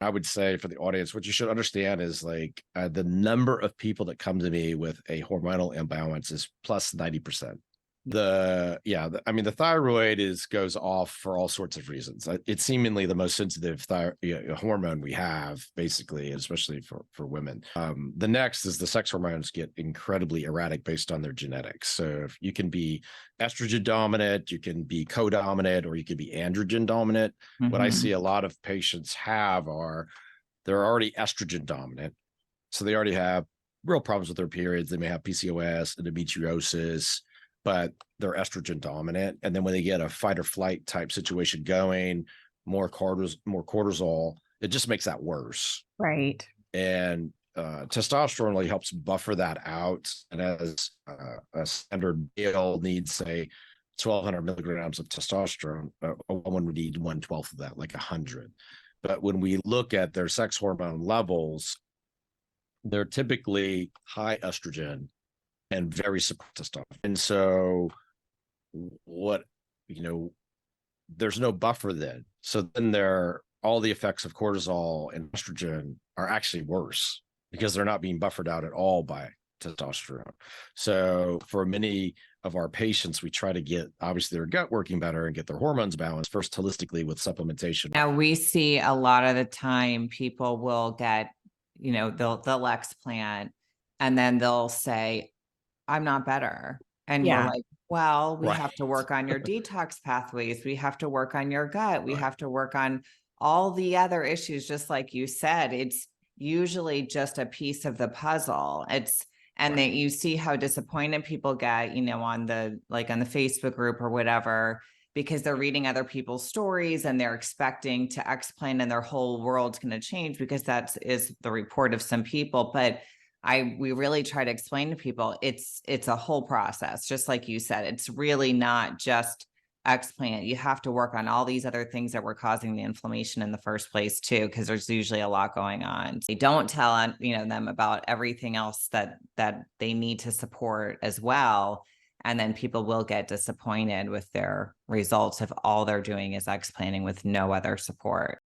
I would say for the audience, what you should understand is like the number of people that come to me with a hormonal imbalance is plus 90%. I mean, the thyroid goes off for all sorts of reasons. It's seemingly the most sensitive hormone we have, basically, especially for women. The next is the sex hormones get incredibly erratic based on their genetics. So if you can be estrogen dominant, you can be co-dominant, or you can be androgen dominant. What I see a lot of patients have are they're already estrogen dominant, so they already have real problems with their periods. They may have PCOS, endometriosis, but they're estrogen dominant. And then when they get a fight or flight type situation going, more cortisol, it just makes that worse. Right. And testosterone really helps buffer that out. And as a standard male needs, say, 1,200 milligrams of testosterone, a woman would need 1/12 of that, like 100. But when we look at their sex hormone levels, they're typically high estrogen and very suppressed testosterone. And so what, there's no buffer then. So then all the effects of cortisol and estrogen are actually worse because they're not being buffered out at all by testosterone. So for many of our patients, we try to get obviously their gut working better and get their hormones balanced first holistically with supplementation. Now we see a lot of the time people will get, they'll explant and then they'll say, I'm not better. And we're like, well, we have to work on your detox pathways. We have to work on your gut. We have to work on all the other issues. Just like you said, it's usually just a piece of the puzzle. And that you see how disappointed people get, on the Facebook group or whatever, because they're reading other people's stories and they're expecting to explant and their whole world's going to change because that is the report of some people. But we really try to explain to people it's a whole process. Just like you said, it's really not just explant. You have to work on all these other things that were causing the inflammation in the first place too, because there's usually a lot going on. They don't tell them about everything else that they need to support as well. And then people will get disappointed with their results if all they're doing is explanting with no other support.